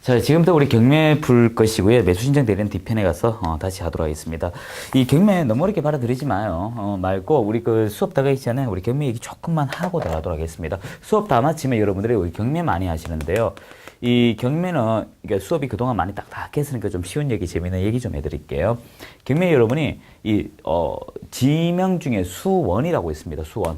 자, 지금부터 우리 경매 풀 것이고요. 매수 신청 대리는 뒤편에 가서 다시 하도록 하겠습니다. 이 경매 너무 어렵게 받아들이지 마요. 말고 우리 그 수업 다 가기 전에 우리 경매 얘기 조금만 하고 들어가도록 하겠습니다. 수업 다 마치면 여러분들이 우리 경매 많이 하시는데요. 이 경매는 이게 수업이 그동안 많이 딱딱했으니까 좀 쉬운 얘기, 재미있는 얘기 좀 해드릴게요. 경매 여러분이 지명 중에 수원이라고 있습니다. 수원.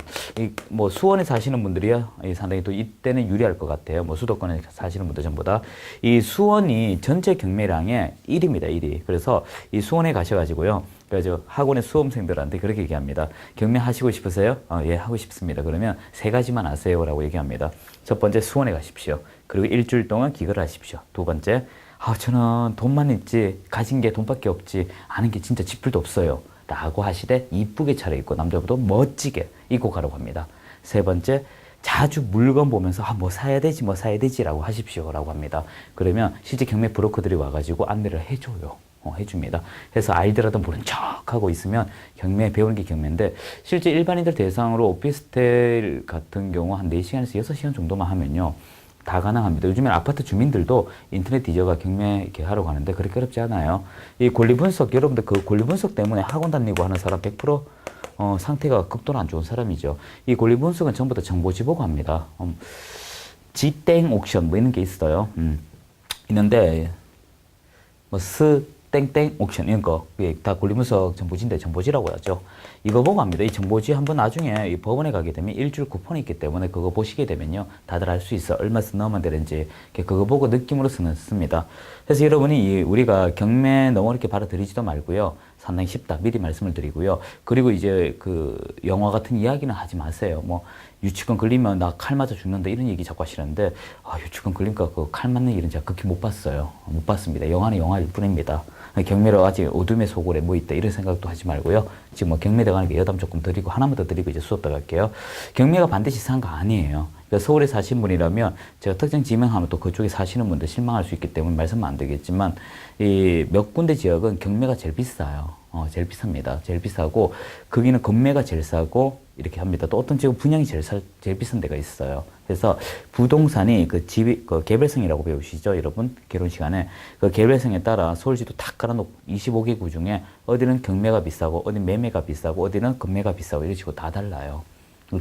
뭐 수원에 사시는 분들이요, 상당히 또 이때는 유리할 것 같아요. 뭐 수도권에 사시는 분들 전보다 이 수원이 전체 경매량의 1위입니다. 1위. 그래서 이 수원에 가셔가지고요. 그래서 학원의 수험생들한테 그렇게 얘기합니다. 경매 하시고 싶으세요? 예, 하고 싶습니다. 그러면 세 가지만 아세요라고 얘기합니다. 첫 번째, 수원에 가십시오. 그리고 일주일 동안 기거를 하십시오. 두 번째, 저는 돈만 있지 가진 게 돈밖에 없지 아는 게 진짜 지풀도 없어요 라고 하시되 이쁘게 차려입고 남자보다 멋지게 입고 가라고 합니다. 세 번째, 자주 물건 보면서 뭐 사야 되지 뭐 사야 되지 라고 하십시오 라고 합니다. 그러면 실제 경매 브로커들이 와가지고 안내를 해줘요. 해줍니다. 그래서 아이들하고 모른 척 하고 있으면 경매 배우는 게 경매인데, 실제 일반인들 대상으로 오피스텔 같은 경우 한 4시간에서 6시간 정도만 하면요 다 가능합니다. 요즘엔 아파트 주민들도 인터넷 뒤져가 경매 이렇게 하러 가는데 그렇게 어렵지 않아요. 이 권리 분석, 여러분들 그 권리 분석 때문에 학원 다니고 하는 사람 100% 상태가 극도로 안 좋은 사람이죠. 이 권리 분석은 전부 다 정보지 보고 합니다. 지땡 옥션 뭐 이런 게 있어요. 있는데 뭐 땡땡 옥션 이런 거 다 권리분석 정보지인데 정보지라고 하죠. 이거 보고 합니다. 이 정보지 한번 나중에 이 법원에 가게 되면 일주일 쿠폰이 있기 때문에 그거 보시게 되면요 다들 알 수 있어. 얼마 넣으면 되는지 그거 보고 느낌으로 씁니다. 그래서 여러분이 우리가 경매 너무 이렇게 받아들이지도 말고요. 상당히 쉽다. 미리 말씀을 드리고요. 그리고 이제 그 영화 같은 이야기는 하지 마세요. 뭐 유치권 걸리면 나 칼 맞아 죽는다 이런 얘기 자꾸 하시는데 유치권 걸리니까 그 칼 맞는 일은 제가 극히 못 봤어요. 못 봤습니다. 영화는 영화일 뿐입니다. 경매로 아직 어둠의 소굴에 뭐 있다 이런 생각도 하지 말고요. 지금 뭐 경매 들어가는 게 여담 조금 드리고 하나만 더 드리고 이제 수업 들어갈게요. 경매가 반드시 산 거 아니에요. 그러니까 서울에 사신 분이라면 제가 특정 지명하면 또 그쪽에 사시는 분들 실망할 수 있기 때문에 말씀은 안 되겠지만 이 몇 군데 지역은 경매가 제일 비싸요. 제일 비쌉니다. 제일 비싸고 거기는 건매가 제일 싸고 이렇게 합니다. 또 어떤 지역은 분양이 제일 비싼 데가 있어요. 그래서 부동산이 그 개별성이라고 배우시죠, 여러분? 결혼 시간에 그 개별성에 따라 서울시도 탁 깔아놓고 25개 구 중에 어디는 경매가 비싸고 어디는 매매가 비싸고 어디는 건매가 비싸고 이런 식으로 다 달라요.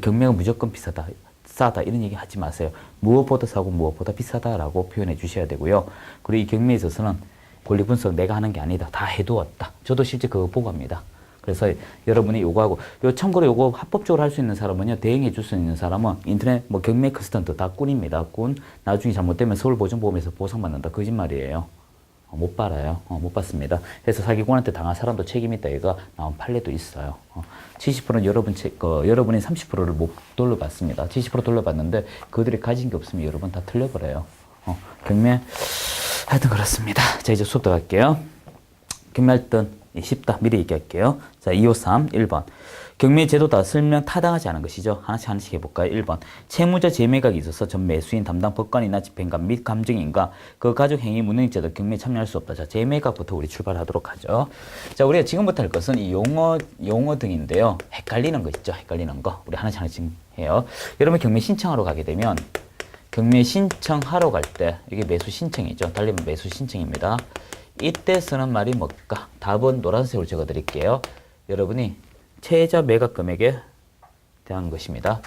경매가 무조건 비싸다, 싸다 이런 얘기 하지 마세요. 무엇보다 싸고 무엇보다 비싸다라고 표현해 주셔야 되고요. 그리고 이 경매에 있어서는 권리 분석 내가 하는 게 아니다. 다 해두었다. 저도 실제 그거 보고 합니다. 그래서 여러분이 요거 하고, 참고로 요거 합법적으로 할 수 있는 사람은요, 대행해 줄 수 있는 사람은 인터넷 뭐 경매 컨설턴트 다 꾼입니다. 꾼. 나중에 잘못되면 서울보증보험에서 보상받는다. 거짓말이에요. 못 팔아요. 못 받습니다. 그래서 사기꾼한테 당한 사람도 책임 있다. 얘가 나온 판례도 있어요. 70%는 여러분이 30%를 못 돌려받습니다. 70% 돌려받는데 그들이 가진 게 없으면 여러분 다 틀려버려요. 경매 하여튼 그렇습니다. 자, 이제 수업 들어갈게요. 경매할 땐 쉽다. 미리 얘기할게요. 자, 253 1번. 경매 제도다. 설명 타당하지 않은 것이죠. 하나씩 해볼까요? 1번. 채무자 재매각이 있어서 전 매수인 담당 법관이나 집행관 및 감정인과 그 가족 행위 무능자도 경매에 참여할 수 없다. 자, 재매각부터 우리 출발하도록 하죠. 자, 우리가 지금부터 할 것은 이 용어 등인데요. 헷갈리는 거 있죠. 헷갈리는 거. 우리 하나씩 해요. 여러분 경매 신청하러 가게 되면 경매 신청하러 갈 때 이게 매수 신청이죠. 달리면 매수 신청입니다. 이때 쓰는 말이 뭘까? 답은 노란색으로 적어 드릴게요. 여러분이 최저 매각 금액에 대한 것입니다.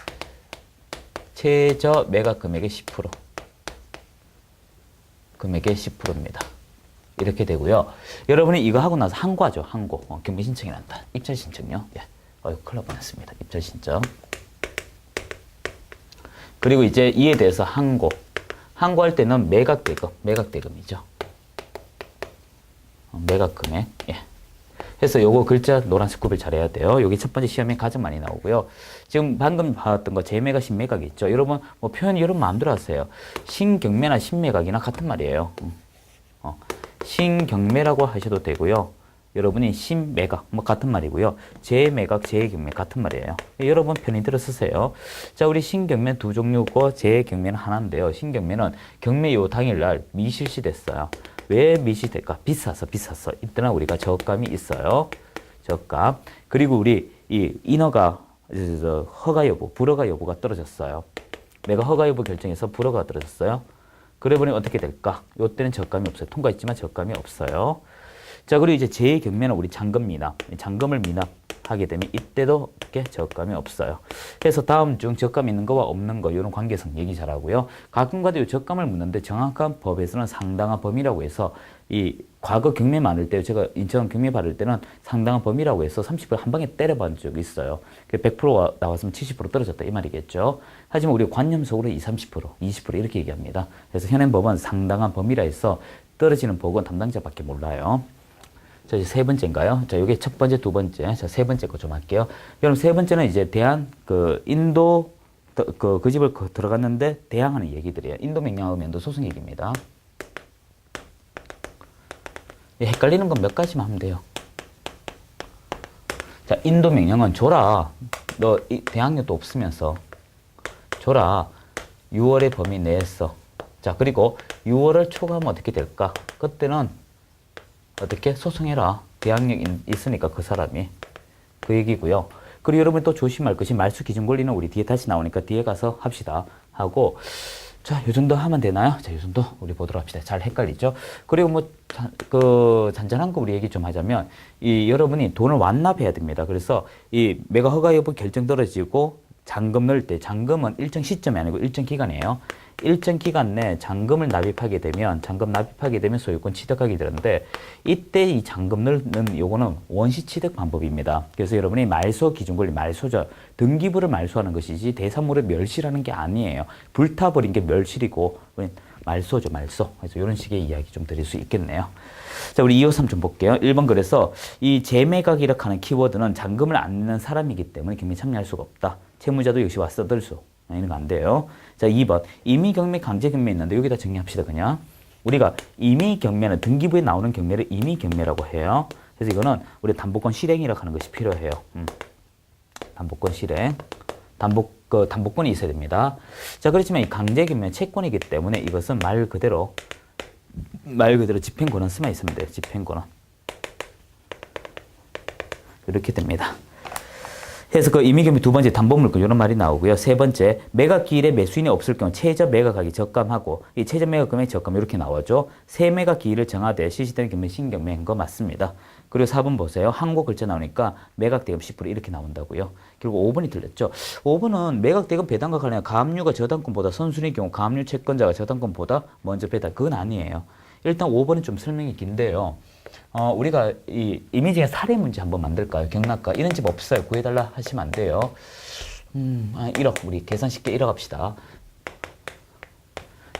최저 매각 금액의 10%. 금액의 10%입니다. 이렇게 되고요. 여러분이 이거 하고 나서 항고하죠. 항고. 경매 신청이 난다. 입찰 신청요. 예. 큰일 날 뻔했습니다. 입찰 신청. 그리고 이제 이에 대해서 항고. 항고할 때는 매각대금이죠. 매각금액. 예. 그래서 요거 글자 노란색 구별 잘해야 돼요. 여기 첫 번째 시험에 가장 많이 나오고요. 지금 방금 봤던 거 재매각, 신매각 있죠. 여러분 뭐 표현 여러분 마음대로 하세요. 신경매나 신매각이나 같은 말이에요. 신경매라고 하셔도 되고요. 여러분이 신매각 뭐 같은 말이고요. 재매각, 재경매 같은 말이에요. 여러분 편의대로 쓰세요. 자, 우리 신경매 두 종류고 재경매는 하나인데요. 신경매는 경매 요 당일날 미실시됐어요. 왜 미실될까? 비쌌어. 이때는 우리가 저감이 있어요. 저감. 그리고 우리 이 인허가, 허가 여부, 불허가 여부가 떨어졌어요. 내가 허가 여부 결정해서 불허가 떨어졌어요. 그래 보니 어떻게 될까? 요때는 적감이 없어요. 통과했지만 적감이 없어요. 자, 그리고 이제 제2경매는 우리 잔금 미납. 잔금을 미납하게 되면 이때도 이렇게 적감이 없어요. 그래서 다음 중 적감 있는 거와 없는 거 이런 관계성 얘기 잘하고요. 가끔가다 이 적감을 묻는데 정확한 법에서는 상당한 범위라고 해서 이 과거 경매 많을 때 제가 인천 경매 받을 때는 상당한 범위라고 해서 30%한 방에 때려본 적이 있어요. 100% 나왔으면 70% 떨어졌다 이 말이겠죠. 하지만 우리 관념속으로 20, 30%, 20% 이렇게 얘기합니다. 그래서 현행 법은 상당한 범위라 해서 떨어지는 법은 담당자밖에 몰라요. 자, 이제 세 번째인가요? 자, 요게 첫 번째, 두 번째. 자, 세 번째 거 좀 할게요. 그럼 세 번째는 이제 인도, 그 집을 들어갔는데 대항하는 얘기들이에요. 인도 명령하고 인도 소송 얘기입니다. 헷갈리는 건 몇 가지만 하면 돼요. 자, 인도 명령은 줘라. 너 대항력도 없으면서 줘라. 6월의 범위 내에서. 자, 그리고 6월을 초과하면 어떻게 될까? 그때는 어떻게 소송해라. 대항력 있으니까 그 사람이. 그 얘기고요. 그리고 여러분 또 조심할 것이 말소 기준 권리는 우리 뒤에 다시 나오니까 뒤에 가서 합시다. 하고 자, 요 정도 하면 되나요? 자, 요 정도 우리 보도록 합시다. 잘 헷갈리죠? 그리고 잔잔한 거 우리 얘기 좀 하자면, 여러분이 돈을 완납해야 됩니다. 그래서 매각 허가 여부 결정 떨어지고 잔금 넣을 때, 잔금은 일정 시점이 아니고 일정 기간이에요. 일정 기간 내 잔금 납입하게 되면 소유권 취득하게 되는데, 이때 이 잔금 넣는 요거는 원시 취득 방법입니다. 그래서 여러분이 말소 기준 권리, 말소죠. 등기부를 말소하는 것이지 대산물을 멸실하는 게 아니에요. 불타버린 게 멸실이고, 말소죠, 말소. 그래서 이런 식의 이야기 좀 드릴 수 있겠네요. 자, 우리 253 좀 볼게요. 1번 그래서 이 재매각이라고 하는 키워드는 잔금을 안 내는 사람이기 때문에 경매에 참여할 수가 없다. 채무자도 역시 와서 뜰 수. 이런 거 안 돼요. 자, 2번. 임의경매, 강제경매 있는데 여기다 정리합시다, 그냥. 우리가 임의경매는 등기부에 나오는 경매를 임의경매라고 해요. 그래서 이거는 우리 담보권 실행이라고 하는 것이 필요해요. 담보권 실행. 담보권이 있어야 됩니다. 자, 그렇지만 이 강제경매는 채권이기 때문에 이것은 말 그대로 집행권은 쓰면 있으면 돼요. 집행권은. 이렇게 됩니다. 그래서 그 임의경매 두 번째 담보물권 이런 말이 나오고요. 세 번째 매각 기일에 매수인이 없을 경우 최저 매각하기 적감하고 이 최저 매각 금액 적감 이렇게 나오죠. 세 매각 기일을 정하되 실시되는 경매 신경매인 거 맞습니다. 그리고 4번 보세요. 항고 글자 나오니까 매각 대금 10% 이렇게 나온다고요. 결국 5번이 틀렸죠. 5번은 매각 대금 배당과 관련해 가압류가 저당권보다 선순위의 경우 가압류 채권자가 저당권보다 먼저 배당. 그건 아니에요. 일단 5번은 좀 설명이 긴데요. 우리가 이 이미지의 사례 문제 한번 만들까요? 경락가 이런 집 없어요. 구해달라 하시면 안 돼요. 1억 우리 계산 쉽게 1억 합시다.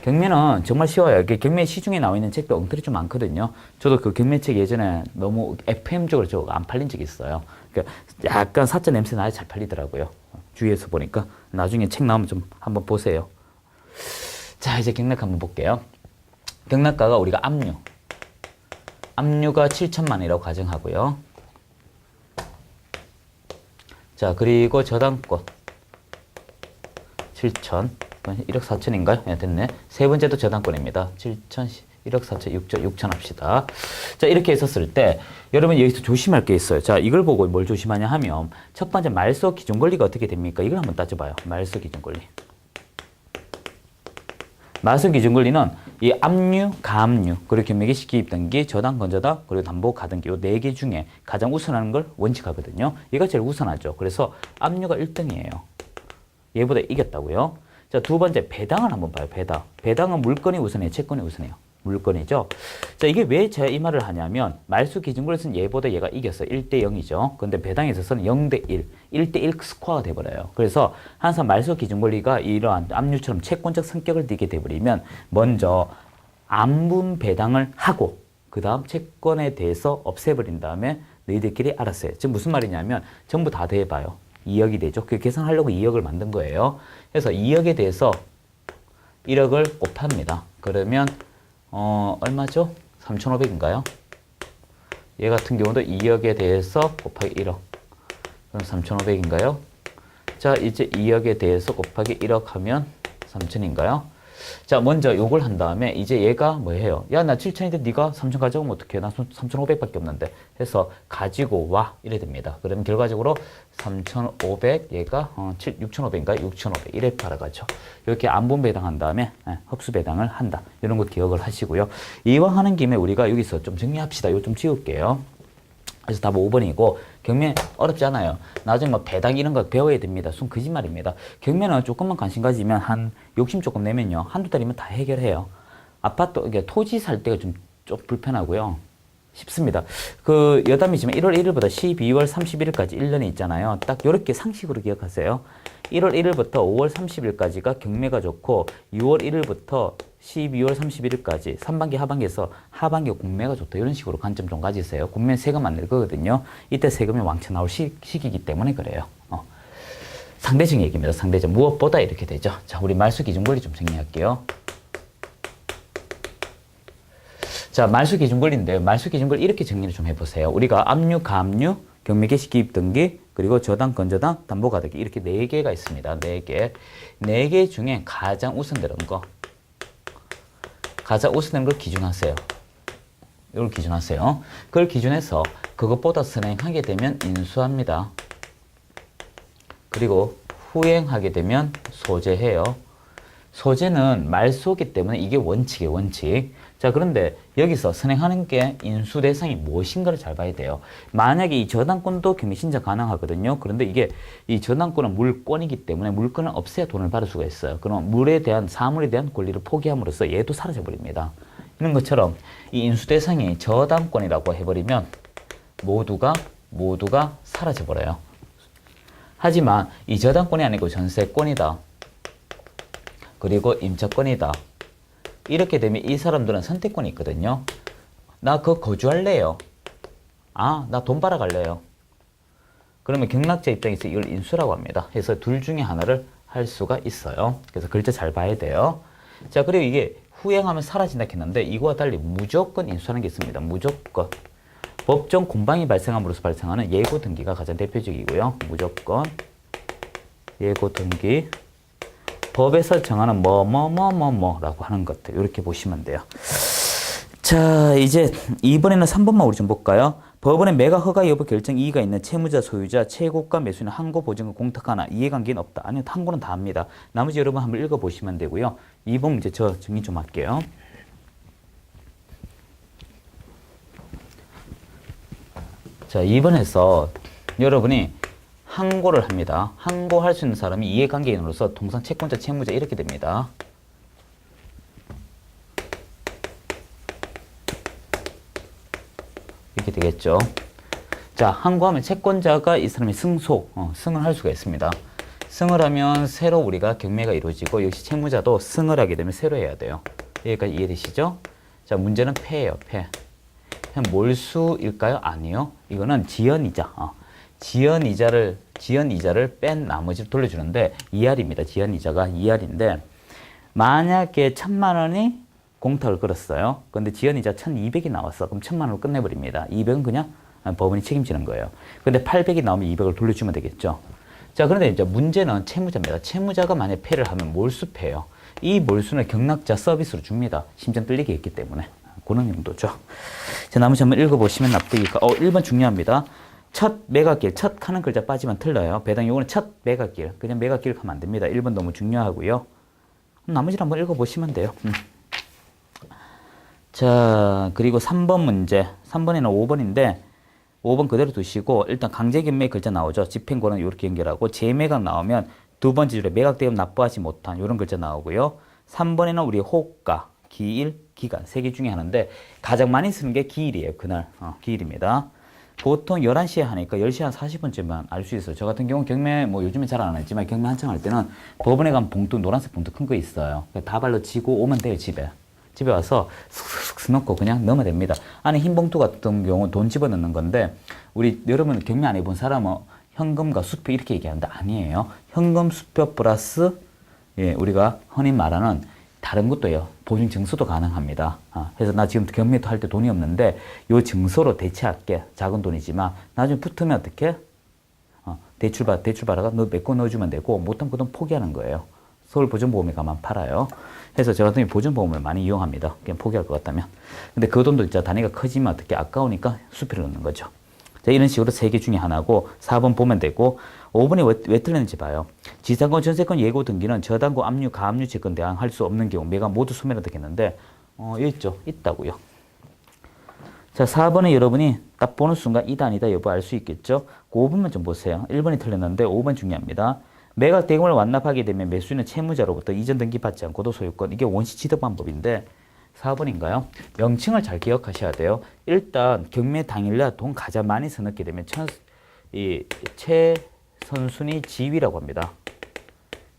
경매는 정말 쉬워요. 경매 시중에 나와 있는 책도 엉터리 좀 많거든요. 저도 그 경매책 예전에 너무 FM적으로 저 안 팔린 적이 있어요. 그러니까 약간 사자 냄새 나야 잘 팔리더라고요. 주위에서 보니까 나중에 책 나오면 좀 한번 보세요. 자, 이제 경락 한번 볼게요. 경락가가 우리가 압류가 7천만 원이라고 가정하고요. 자, 그리고 저당권 7천 1억 4천인가요? 네, 됐네. 세 번째도 저당권입니다. 7천 1억 4천 6천 합시다. 자, 이렇게 했었을 때 여러분 여기서 조심할 게 있어요. 자, 이걸 보고 뭘 조심하냐 하면 첫 번째 말소 기준 권리가 어떻게 됩니까? 이걸 한번 따져봐요. 말소 기준 권리. 말소 기준 권리는 이 압류, 가압류, 그리고 경매기 기입등기, 저당, 건저당, 그리고 담보, 가등기 이 4개 중에 가장 우선하는 걸 원칙하거든요. 얘가 제일 우선하죠. 그래서 압류가 1등이에요. 얘보다 이겼다고요. 자, 두 번째 배당을 한번 봐요. 배당은 물건이 우선해요, 채권이 우선해요. 물건이죠. 자, 이게 왜 제가 이 말을 하냐면 말소 기준권에서는 얘보다 얘가 이겼어요. 1대 0이죠. 근데 배당에 있어서는 0대 1, 1대 1 스코어가 돼버려요. 그래서 항상 말소 기준권리가 이러한 압류처럼 채권적 성격을 띠게 돼버리면 먼저 안분 배당을 하고 그 다음 채권에 대해서 없애버린 다음에 너희들끼리 알아서 해. 지금 무슨 말이냐면 전부 다 대봐요. 2억이 되죠. 그 계산하려고 2억을 만든 거예요. 그래서 2억에 대해서 1억을 곱합니다. 그러면 얼마죠? 3,500인가요? 얘 같은 경우도 2억에 대해서 곱하기 1억. 그럼 3,500인가요? 자, 이제 2억에 대해서 곱하기 1억 하면 3,000인가요? 자, 먼저 요걸 한 다음에 이제 얘가 뭐 해요? 야, 나 7,000인데 네가 3,000 가져오면 어떡해? 나 3,500밖에 없는데. 해서 가지고 와. 이래 됩니다. 그러면 결과적으로 3,500 얘가 6,500인가? 6,500 이래 팔아가죠. 이렇게 안분 배당한 다음에 흡수 배당을 한다. 이런 거 기억을 하시고요. 이왕 하는 김에 우리가 여기서 좀 정리합시다. 이거 좀 지울게요. 그래서 답은 5번이고 경매 어렵지 않아요. 나중에 뭐 배당 이런 거 배워야 됩니다. 순 거짓말입니다. 경매는 조금만 관심 가지면 한 욕심 조금 내면요. 한두 달이면 다 해결해요. 아파트, 이게 토지 살 때가 좀 불편하고요. 쉽습니다. 그 여담이지만 1월 1일부터 12월 31일까지 1년이 있잖아요. 딱 이렇게 상식으로 기억하세요. 1월 1일부터 5월 30일까지가 경매가 좋고 6월 1일부터 12월 31일까지 3반기 하반기에서 하반기 공매가 좋다. 이런 식으로 관점 좀 가지세요. 공매 세금 안 낼 거거든요. 이때 세금이 왕창 나올 시기이기 때문에 그래요. 상대적 얘기입니다. 상대적. 무엇보다 이렇게 되죠. 자, 우리 말소 기준 권리 좀 정리할게요. 자, 말소 기준 권리인데요. 말소 기준 권리 이렇게 정리를 좀 해보세요. 우리가 압류, 가압류, 경매 개시 기입 등기, 그리고 저당, 건저당, 담보가등기 이렇게 4개가 있습니다. 4개. 4개 중에 가장 우선되는 거. 가장 우선되는 걸 기준하세요. 이걸 기준하세요. 그걸 기준해서 그것보다 선행하게 되면 인수합니다. 그리고 후행하게 되면 소재해요. 소재는 말소기 때문에 이게 원칙이에요. 원칙. 자, 그런데 여기서 선행하는 게 인수 대상이 무엇인가를 잘 봐야 돼요. 만약에 이 저당권도 경매 신청 가능하거든요. 그런데 이게 이 저당권은 물권이기 때문에 물권을 없애야 돈을 받을 수가 있어요. 그럼 물에 대한 사물에 대한 권리를 포기함으로써 얘도 사라져 버립니다. 이런 것처럼 이 인수 대상이 저당권이라고 해버리면 모두가 사라져 버려요. 하지만 이 저당권이 아니고 전세권이다. 그리고 임차권이다. 이렇게 되면 이 사람들은 선택권이 있거든요. 나 그거 거주할래요. 아, 나 돈 벌어갈래요. 그러면 경락자 입장에서 이걸 인수라고 합니다. 그래서 둘 중에 하나를 할 수가 있어요. 그래서 글자 잘 봐야 돼요. 자, 그리고 이게 후행하면 사라진다 했는데 이거와 달리 무조건 인수하는 게 있습니다. 무조건. 법정 공방이 발생함으로써 발생하는 예고 등기가 가장 대표적이고요. 무조건 예고 등기. 법에서 정하는 뭐라고 하는 것들 이렇게 보시면 돼요. 자, 이제 2번에는 3번만 우리 좀 볼까요? 법원의 매각 허가 여부 결정 이의가 있는 채무자, 소유자, 채고가, 매수인, 항고, 보증금, 공탁하나 이해관계는 없다. 아니요, 항고는 다 합니다. 나머지 여러분 한번 읽어보시면 되고요. 2번 문제 저 정리 좀 할게요. 자, 2번에서 여러분이 항고를 합니다. 항고할 수 있는 사람이 이해관계인으로서 통상 채권자, 채무자 이렇게 됩니다. 이렇게 되겠죠. 자, 항고하면 채권자가 이 사람이 승을 할 수가 있습니다. 승을 하면 새로 우리가 경매가 이루어지고 역시 채무자도 승을 하게 되면 새로 해야 돼요. 여기까지 이해되시죠? 자, 문제는 패예요. 패. 몰수일까요? 아니요. 이거는 지연이자. 지연이자를 뺀 나머지를 돌려주는데 2할입니다. 지연이자가 2할인데 만약에 1,000만 원이 공탁을 걸었어요. 근데 지연이자 1,200이 나왔어. 그럼 1,000만 원으로 끝내버립니다. 200은 그냥 법원이 책임지는 거예요. 근데 800이 나오면 200을 돌려주면 되겠죠. 자, 그런데 이제 문제는 채무자입니다. 채무자가 만약 패를 하면 몰수패예요. 이 몰수는 경락자 서비스로 줍니다. 심장 떨리게 했기 때문에. 그런 용도죠. 자, 나머지 한번 읽어보시면 납득이니까. 1번 중요합니다. 첫 매각길, 첫 하는 글자 빠지면 틀려요. 배당 요거는 첫 매각길. 그냥 매각길 하면 안 됩니다. 1번 너무 중요하고요. 나머지를 한번 읽어보시면 돼요. 자, 그리고 3번 문제. 3번에는 5번인데 5번 그대로 두시고 일단 강제경매 글자 나오죠. 집행권은 이렇게 연결하고 재매각 나오면 두 번째 줄에 매각대금 납부하지 못한 이런 글자 나오고요. 3번에는 우리 호가, 기일, 기간 세 개 중에 하나인데 가장 많이 쓰는 게 기일이에요. 그날 기일입니다. 보통 11시에 하니까 10시 한 40분쯤만 알 수 있어요. 저 같은 경우는 경매 뭐 요즘에 잘 안 했지만 경매 한창 할 때는 법원에 가면 봉투 노란색 봉투 큰 거 있어요. 다발로 지고 오면 돼요. 집에 와서 슥슥슥 넣고 그냥 넣으면 됩니다. 안에 흰 봉투 같은 경우 돈 집어넣는 건데 우리 여러분 경매 안 해본 사람은 현금과 수표 이렇게 얘기하는데 아니에요. 현금 수표 플러스 우리가 흔히 말하는 다른 것도요. 보증 증서도 가능합니다. 그래서 나 지금 경매도 할 때 돈이 없는데 요 증서로 대체할게. 작은 돈이지만 나중에 붙으면 어떻게? 대출 받아가 너 몇 건 넣어주면 되고 못하면 그 돈 포기하는 거예요. 서울보증보험에 가만 팔아요. 해서 저 같은 경우 보증보험을 많이 이용합니다. 그냥 포기할 것 같다면. 근데 그 돈도 진짜 단위가 커지면 어떻게 아까우니까 수표를 넣는 거죠. 자, 이런 식으로 3개 중에 하나고 4번 보면 되고 5번이 왜 틀렸는지 봐요. 지상권, 전세권 예고 등기는 저당고, 압류, 가압류 채권 대항 할 수 없는 경우 매가 모두 소멸한다 했는데 여기 있죠. 있다고요. 자, 4번에 여러분이 딱 보는 순간 이다 아니다 여부 알 수 있겠죠. 그 5번만 좀 보세요. 1번이 틀렸는데 5번 중요합니다. 매각 대금을 완납하게 되면 매수인은 채무자로부터 이전 등기 받지 않고도 소유권. 이게 원시 취득 방법인데 4번인가요? 명칭을 잘 기억하셔야 돼요. 일단 경매 당일날 돈 가장 많이 써넣게 되면 이 최선순위 지위라고 합니다.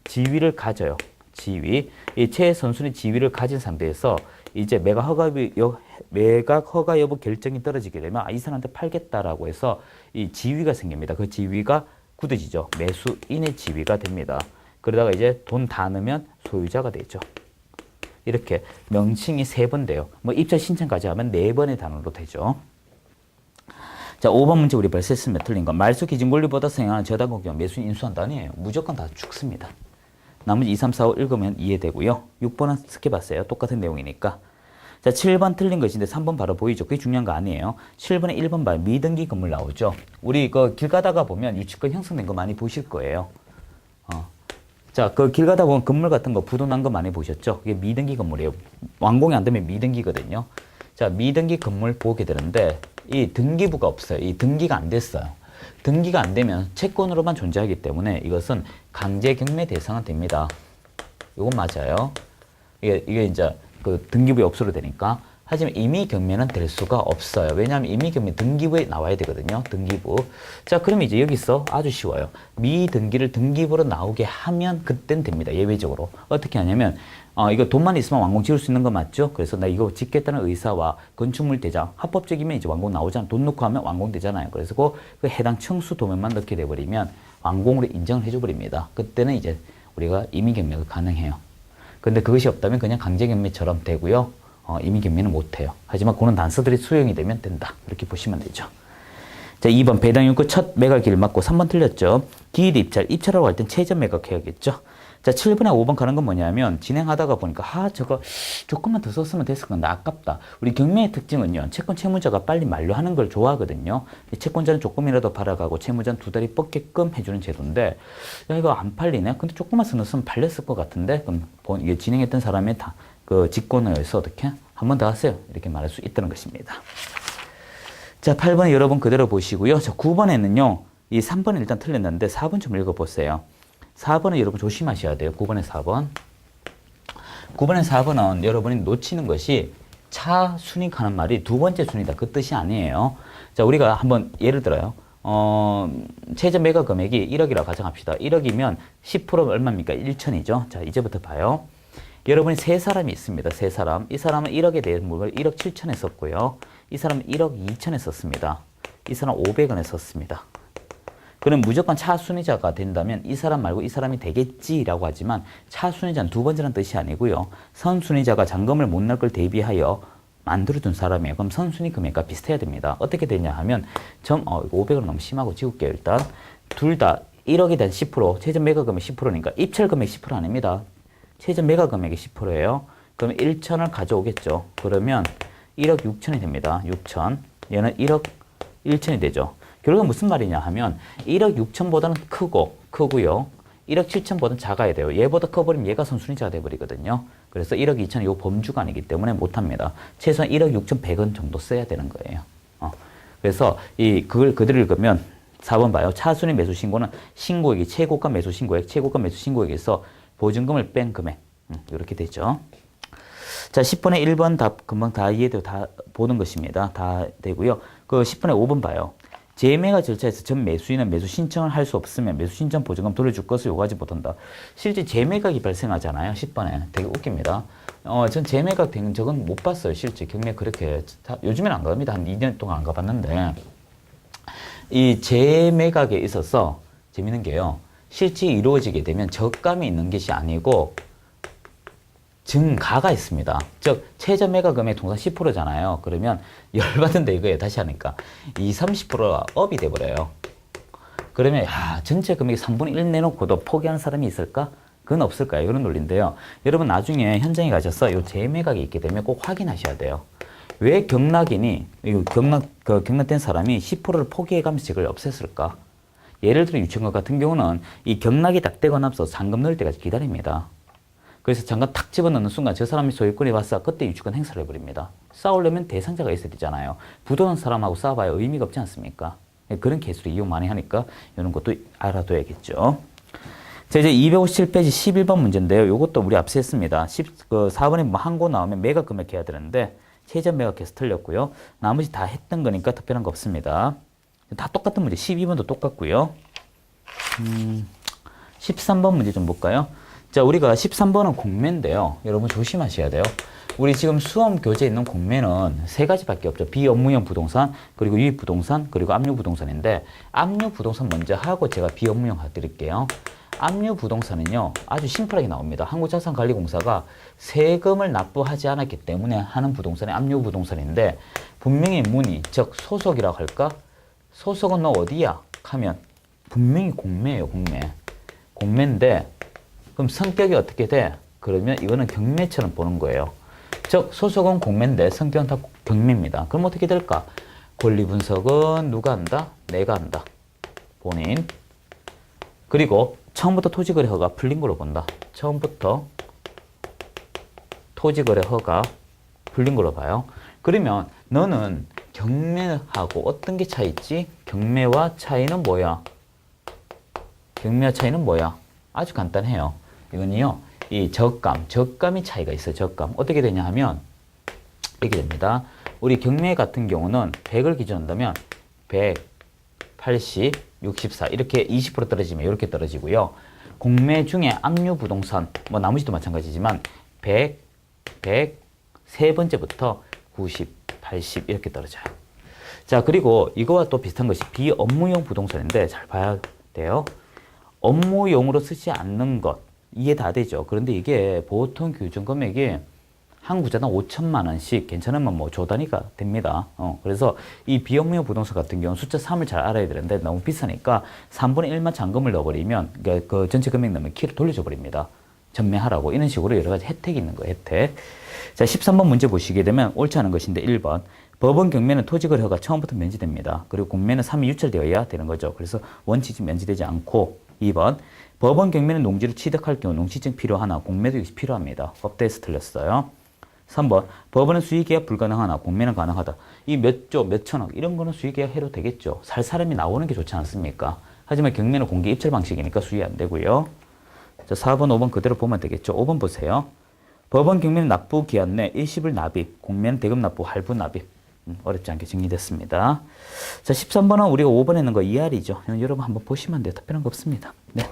지위를 가져요. 지위. 이 최선순위 지위를 가진 상태에서 이제 매각 허가 여부 결정이 떨어지게 되면 이 사람한테 팔겠다라고 해서 이 지위가 생깁니다. 그 지위가 굳어지죠. 매수인의 지위가 됩니다. 그러다가 이제 돈 다 넣으면 소유자가 되죠. 이렇게 명칭이 3번 돼요. 뭐 입찰 신청까지 하면 4번의 단어로 되죠. 자, 5번 문제 우리 벌써 했으면 틀린 건 말소 기준 권리보다 성행하는 저당권 경우 매수인 인수한다 아니에요. 무조건 다 죽습니다. 나머지 2, 3, 4, 5 읽으면 이해되고요. 6번은 스킵하세요. 똑같은 내용이니까. 자, 7번 틀린 것인데 3번 바로 보이죠. 그게 중요한 거 아니에요. 7번에 1번 봐요. 미등기 건물 나오죠. 우리 길 가다가 보면 유치권 형성된 거 많이 보실 거예요. 자, 길 가다 보면 건물 같은 거 부도 난 거 많이 보셨죠? 그게 미등기 건물이에요. 완공이 안 되면 미등기거든요. 자, 미등기 건물 보게 되는데 이 등기부가 없어요. 이 등기가 안 됐어요. 등기가 안 되면 채권으로만 존재하기 때문에 이것은 강제 경매 대상은 됩니다. 이건 맞아요. 이게 이제 등기부에 없어도 되니까. 하지만 임의 경매는 될 수가 없어요. 왜냐하면 임의 경매 등기부에 나와야 되거든요. 등기부. 자, 그럼 이제 여기서 아주 쉬워요. 미등기를 등기부로 나오게 하면 그땐 됩니다. 예외적으로. 어떻게 하냐면 이거 돈만 있으면 완공 지을 수 있는 거 맞죠? 그래서 나 이거 짓겠다는 의사와 건축물 대장 합법적이면 이제 완공 나오잖아. 돈 넣고 하면 완공되잖아요. 그래서 그 해당 청수 도면만 넣게 돼버리면 완공으로 인정을 해줘 버립니다. 그때는 이제 우리가 임의 경매가 가능해요. 근데 그것이 없다면 그냥 강제 경매처럼 되고요. 임의 경매는 못해요. 하지만 그런 단서들이 수용이 되면 된다. 이렇게 보시면 되죠. 자, 2번 배당 요구 첫 매각일 맞고 3번 틀렸죠. 기일 입찰하러 갈 땐 최전 매각해야겠죠. 자, 7번에 5번 가는 건 뭐냐면 진행하다가 보니까 저거 조금만 더 썼으면 됐을 건데 아깝다. 우리 경매의 특징은요. 채권 채무자가 빨리 만료하는 걸 좋아하거든요. 채권자는 조금이라도 팔아가고 채무자는 두 다리 뻗게끔 해주는 제도인데 야, 이거 안 팔리네. 근데 조금만 써놨으면 팔렸을 것 같은데 그럼 이게 진행했던 사람의 직권에 의해서 어떻게 한 번 더 하세요. 이렇게 말할 수 있다는 것입니다. 자, 8번에 여러분 그대로 보시고요. 자, 9번에는요. 이 3번은 일단 틀렸는데 4번 좀 읽어보세요. 4번은 여러분 조심하셔야 돼요. 9번에 4번. 9번에 4번은 여러분이 놓치는 것이 차순익하는 말이 두 번째 순이다. 그 뜻이 아니에요. 자, 우리가 한번 예를 들어요. 최저 매각 금액이 1억이라고 가정합시다. 1억이면 10% 얼마입니까? 1천이죠. 자, 이제부터 봐요. 여러분이 세 사람이 있습니다. 세 사람. 이 사람은 1억에 대한 물건을 1억 7천에 썼고요. 이 사람은 1억 2천에 썼습니다. 이 사람은 500원에 썼습니다. 그럼 무조건 차순위자가 된다면 이 사람 말고 이 사람이 되겠지라고 하지만 차순위자는 두 번째라는 뜻이 아니고요. 선순위자가 잔금을 못 낼 걸 대비하여 만들어둔 사람이에요. 그럼 선순위 금액과 비슷해야 됩니다. 어떻게 되냐 하면 500원 너무 심하고 지울게요. 일단 둘 다 1억에 대한 10%, 최저 매각 금액 10%니까 입찰 금액 10% 아닙니다. 최저 매각 금액이 10%예요. 그러면 1천을 가져오겠죠. 그러면 1억 6천이 됩니다. 6천. 얘는 1억 1천이 되죠. 결국 무슨 말이냐 하면 1억 6천보다는 크고요. 1억 7천보다는 작아야 돼요. 얘보다 커버리면 얘가 선순위자가 돼버리거든요. 그래서 1억 2천은 요 범주가 아니기 때문에 못합니다. 최소한 1억 6천100원 정도 써야 되는 거예요. 그래서 그걸 그대로 읽으면 4번 봐요. 차순위 매수 신고는 신고액이 최고가 매수 신고액, 최고가 매수 신고액에서 보증금을 뺀 금액. 이렇게 되죠. 자, 10번에 1번 답 금방 다 이해되고 다 보는 것입니다. 다 되고요. 그 10번에 5번 봐요. 재매각 절차에서 전 매수인은 매수 신청을 할 수 없으면 매수 신청 보증금 돌려줄 것을 요구하지 못한다. 실제 재매각이 발생하잖아요. 10번에. 되게 웃깁니다. 전 재매각 된 적은 못 봤어요. 실제 경매 그렇게. 요즘엔 안 갑니다. 한 2년 동안 안 가봤는데. 이 재매각에 있어서 재밌는 게요. 실제 이루어지게 되면 적감이 있는 것이 아니고 증가가 있습니다. 즉 최저 매각 금액 통상 10%잖아요. 그러면 열받은데 이거예요. 다시 하니까 30%가 업이 돼버려요. 그러면 전체 금액 3분의 1 내놓고도 포기하는 사람이 있을까? 그건 없을까요? 이런 논리인데요. 여러분 나중에 현장에 가셔서 이 재매각이 있게 되면 꼭 확인하셔야 돼요. 왜 경락인이, 경락된 사람이 10%를 포기해가면서 저걸 없앴을까? 예를 들어 유치원과 같은 경우는 이 경락이 딱 되고 나서 잔금 넣을 때까지 기다립니다. 그래서 잠깐 탁 집어넣는 순간 저 사람이 소유권이 왔어. 그때 유치권 행사를 해버립니다. 싸우려면 대상자가 있어야 되잖아요. 부도는 사람하고 싸워봐야 의미가 없지 않습니까? 그런 케이스로 이용 많이 하니까 이런 것도 알아둬야겠죠. 자, 이제 257페이지 11번 문제인데요. 이것도 우리 앞서 했습니다. 4번에 뭐 항고 나오면 매각 금액해야 되는데 최저 매각해서 틀렸고요. 나머지 다 했던 거니까 특별한 거 없습니다. 다 똑같은 문제. 12번도 똑같고요. 13번 문제 좀 볼까요? 자, 우리가 13번은 공매인데요. 여러분 조심하셔야 돼요. 우리 지금 수험 교재에 있는 공매는 세 가지밖에 없죠. 비업무용 부동산, 그리고 유입부동산, 그리고 압류부동산인데 압류부동산 먼저 하고 제가 비업무용 해드릴게요. 압류부동산은요. 아주 심플하게 나옵니다. 한국자산관리공사가 세금을 납부하지 않았기 때문에 하는 부동산이 압류부동산인데 분명히 문의, 즉 소속이라고 할까? 소속은 너 어디야? 하면 분명히 공매예요. 공매인데 그럼 성격이 어떻게 돼? 그러면 이거는 경매처럼 보는 거예요. 즉 소속은 공매인데 성격은 다 경매입니다. 그럼 어떻게 될까? 권리 분석은 누가 한다? 내가 한다. 본인. 그리고 처음부터 토지거래 허가 풀린 걸로 본다. 처음부터 토지거래 허가 풀린 걸로 봐요. 그러면 너는 경매하고 어떤 게 차이 있지? 경매와 차이는 뭐야? 경매와 차이는 뭐야? 아주 간단해요. 이건요, 이 적감이 차이가 있어요. 적감. 어떻게 되냐 하면, 이렇게 됩니다. 우리 경매 같은 경우는 100을 기준으로 한다면, 100, 80, 64, 이렇게 20% 떨어지면 이렇게 떨어지고요. 공매 중에 압류부동산, 뭐 나머지도 마찬가지지만, 100, 세 번째부터 90, 80, 이렇게 떨어져요. 자, 그리고 이거와 또 비슷한 것이 비업무용 부동산인데, 잘 봐야 돼요. 업무용으로 쓰지 않는 것. 이해 다 되죠. 그런데 이게 보통 규정 금액이 한 구자당 5천만 원씩 괜찮으면 뭐 조 단위가 됩니다. 그래서 이 비업무용 부동산 같은 경우는 숫자 3을 잘 알아야 되는데 너무 비싸니까 3분의 1만 잔금을 넣어버리면 그러니까 그 전체 금액 넣으면 키를 돌려줘 버립니다. 전매하라고. 이런 식으로 여러 가지 혜택이 있는 거예요. 혜택. 자, 13번 문제 보시게 되면 옳지 않은 것인데 1번. 법원 경매는 토지거래허가 처음부터 면제됩니다. 그리고 공매는 3이 유찰되어야 되는 거죠. 그래서 원칙이 면제되지 않고 2번. 법원 경매는 농지를 취득할 경우 농지증 필요하나 공매도 역시 필요합니다. 법대에서 틀렸어요. 3번. 법원은 수의계약 불가능하나 공매는 가능하다. 이 몇 조, 몇 천억 이런 거는 수의계약 해도 되겠죠. 살 사람이 나오는 게 좋지 않습니까? 하지만 경매는 공개 입찰 방식이니까 수의 안 되고요. 자, 4번, 5번 그대로 보면 되겠죠. 5번 보세요. 법원 경매는 납부 기한 내 일시불 납입, 공매는 대금 납부 할부 납입. 어렵지 않게 정리됐습니다. 자, 13번은 우리가 5번에 있는 거 ER이죠. 여러분 한번 보시면 돼요. 특별한 거 없습니다. 네.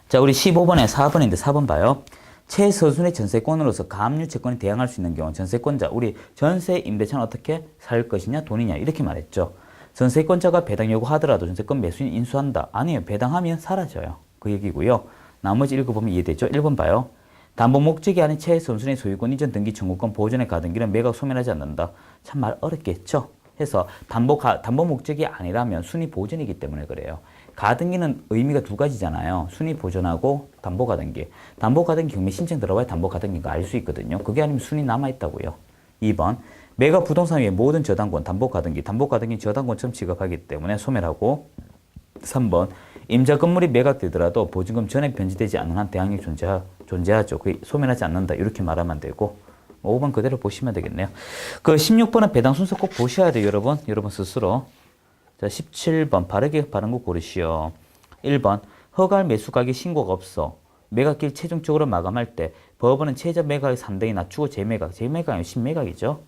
자, 우리 15번에 4번인데 4번 봐요. 최서순의 전세권으로서 가압류 채권에 대항할 수 있는 경우 전세권자, 우리 전세 임대차는 어떻게 살 것이냐 돈이냐 이렇게 말했죠. 전세권자가 배당 요구하더라도 전세권 매수인 인수한다. 아니에요. 배당하면 사라져요. 그 얘기고요. 나머지 읽어보면 이해되죠. 1번 봐요. 담보 목적이 아닌 최선순의 소유권 이전 등기 청구권 보존의 가등기는 매각 소멸하지 않는다. 참 말 어렵겠죠. 해서 담보 목적이 아니라면 순위 보존이기 때문에 그래요. 가등기는 의미가 두 가지잖아요. 순위 보존하고 담보 가등기. 담보 가등기 경매 신청 들어와야 담보 가등기가 알 수 있거든요. 그게 아니면 순위 남아있다고요. 2번. 매각 부동산 위에 모든 저당권, 담보 가등기 저당권처럼 취급하기 때문에 소멸하고 3번. 임자 건물이 매각되더라도 보증금 전액 변제되지 않는 한 대항력이 존재하죠. 그게 소멸하지 않는다. 이렇게 말하면 되고 5번 그대로 보시면 되겠네요. 그 16번은 배당 순서 꼭 보셔야 돼요. 여러분 스스로. 자, 17번 바른 거 고르시오. 1번 허가할 매수 가격 신고가 없어. 매각기를 최종적으로 마감할 때 법원은 최저 매각의 3등이 낮추고 재매각이 아니고 신매각이죠.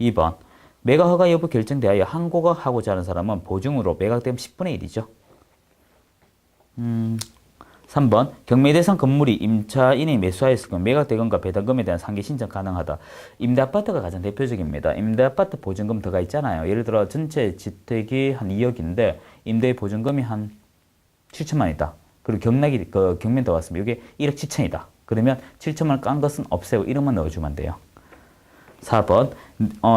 2번 매각 허가 여부 결정되어 항고가 하고자 하는 사람은 보증으로 매각되면 10분의 1이죠. 3번 경매 대상 건물이 임차인이 매수하였을 경우 매각대금과 배당금에 대한 상계 신청 가능하다. 임대아파트가 가장 대표적입니다. 임대아파트 보증금 들어가 있잖아요. 예를 들어 전체 주택이 한 2억인데 임대 보증금이 한 7천만이다. 그리고 경매 들어왔으면 이게 1억 7천이다. 그러면 7천만 깐 것은 없애고 이름만 넣어주면 돼요. 4번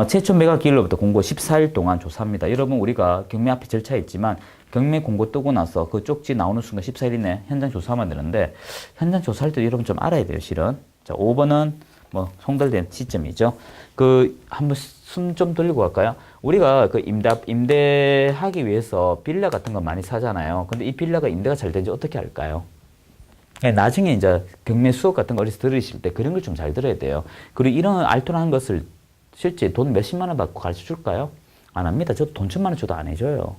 최초 매각 기일로부터 공고 14일 동안 조사합니다. 여러분 우리가 경매 앞에 절차 있지만 경매 공고 뜨고 나서 그 쪽지 나오는 순간 14일 이내 현장 조사하면 되는데 현장 조사할 때 여러분 좀 알아야 돼요, 실은. 자, 5번은 뭐 송달된 시점이죠. 그 한번 숨 좀 돌리고 갈까요? 우리가 그 임대하기 위해서 빌라 같은 거 많이 사잖아요. 근데 이 빌라가 임대가 잘 되는지 어떻게 알까요? 나중에 이제 경매 수업 같은 거 어디서 들으실 때 그런 걸 좀 잘 들어야 돼요. 그리고 이런 알토라는 것을 실제 돈 몇십만 원 받고 가르쳐 줄까요? 안 합니다. 저도 돈 천만 원 줘도 안 해줘요.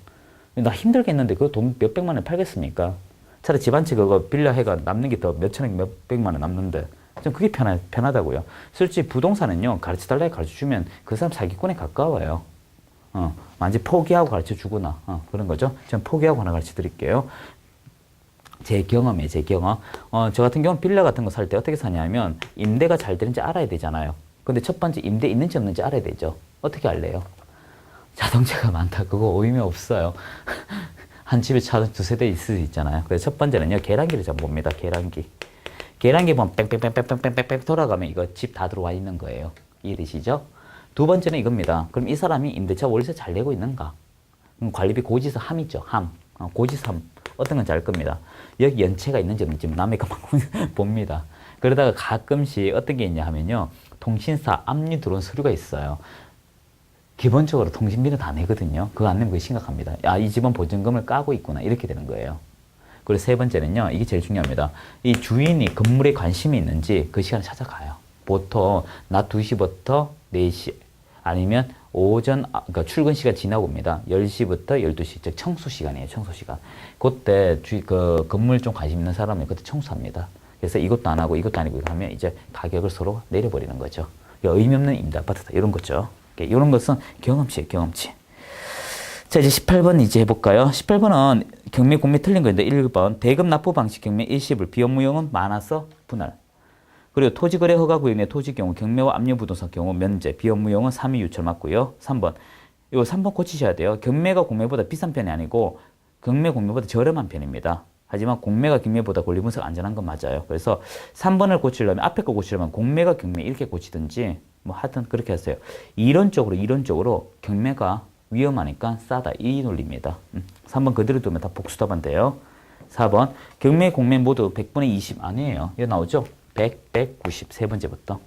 나 힘들겠는데 그거 돈 몇백만 원 팔겠습니까? 차라리 집 한 채 그거 빌라 해가 남는 게 더 몇천억 몇백만 원 남는데 좀 그게 편하다고요. 솔직히 부동산은요, 가르쳐 달라고 가르쳐 주면 그 사람 사기꾼에 가까워요. 완전 포기하고 가르쳐 주거나, 그런 거죠. 전 포기하고 하나 가르쳐 드릴게요. 제 경험이에요, 제 경험. 저 같은 경우는 빌라 같은 거 살 때 어떻게 사냐면, 임대가 잘 되는지 알아야 되잖아요. 근데 첫 번째 임대 있는지 없는지 알아야 되죠. 어떻게 알래요? 자동차가 많다. 그거 의미 없어요. 한 집에 차 두세 대 있을 수 있잖아요. 그래서 첫 번째는요, 계량기를 좀 봅니다, 계량기. 계량기 보면 뺑뺑뺑뺑뺑뺑뺑 돌아가면 이거 집 다 들어와 있는 거예요. 이해되시죠? 두 번째는 이겁니다. 그럼 이 사람이 임대차 월세 잘 내고 있는가? 관리비 고지서 함이죠. 함. 고지서 함. 어떤 건지 알 겁니다. 여기 연체가 있는지 없는지 남의 것만 봅니다. 그러다가 가끔씩 어떤 게 있냐 하면요. 통신사 압류 들어온 서류가 있어요. 기본적으로 통신비는 다 내거든요. 그거 안 내면 그게 심각합니다. 아, 이 집은 보증금을 까고 있구나. 이렇게 되는 거예요. 그리고 세 번째는요, 이게 제일 중요합니다. 이 주인이 건물에 관심이 있는지 그 시간에 찾아가요. 보통 낮 2시부터 4시 아니면 오전, 그러니까 출근 시간 지나고 옵니다. 10시부터 12시, 즉 청소 시간이에요, 청소 시간. 그때 그 건물 좀 관심 있는 사람은 그때 청소합니다. 그래서 이것도 안 하고 이것도 아니고 하면 이제 가격을 서로 내려버리는 거죠. 의미 없는 임대 아파트다, 이런 거죠. 이런 것은 경험치예요, 경험치. 자, 이제 18번 이제 해볼까요? 18번은 경매 공매 틀린 거인데 1번 대금 납부 방식 경매 일시불 비업무용은 많아서 분할. 그리고 토지거래 허가구역 내 토지 경우 경매와 압류 부동산 경우 면제 비업무용은 3위 유찰 맞고요. 3번 이거 3번 고치셔야 돼요. 경매가 공매보다 비싼 편이 아니고 경매 공매보다 저렴한 편입니다. 하지만 공매가 경매보다 권리분석 안전한 건 맞아요. 그래서 3번을 고치려면 앞에 거 고치려면 공매가 경매 이렇게 고치든지 뭐 하여튼 그렇게 하세요. 이론적으로 경매가 위험하니까 싸다. 이 논리입니다. 3번 그대로 두면 다 복수답안 돼요. 4번 경매 공매 모두 100분의 20 아니에요. 이거 나오죠? 100, 190 세 번째부터.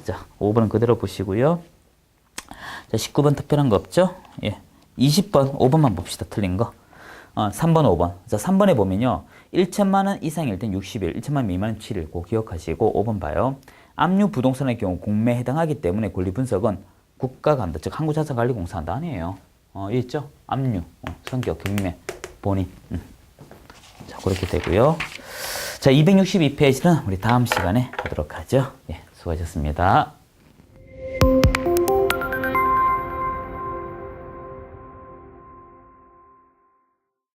자, 5번은 그대로 보시고요. 자, 19번 특별한 거 없죠? 예. 20번 5번만 봅시다. 틀린 거. 3번 5번. 자, 3번에 보면요. 1천만 원 이상일 땐 60일, 1천만 원 미만은 7일. 고 기억하시고 5번 봐요. 압류 부동산의 경우 공매에 해당하기 때문에 권리 분석은 국가가 한다. 즉 한국자산관리공사 한다. 아니에요. 있죠? 압류, 성격, 경매, 본인. 자, 그렇게 되고요. 자, 262페이지는 우리 다음 시간에 하도록 하죠. 예, 수고하셨습니다.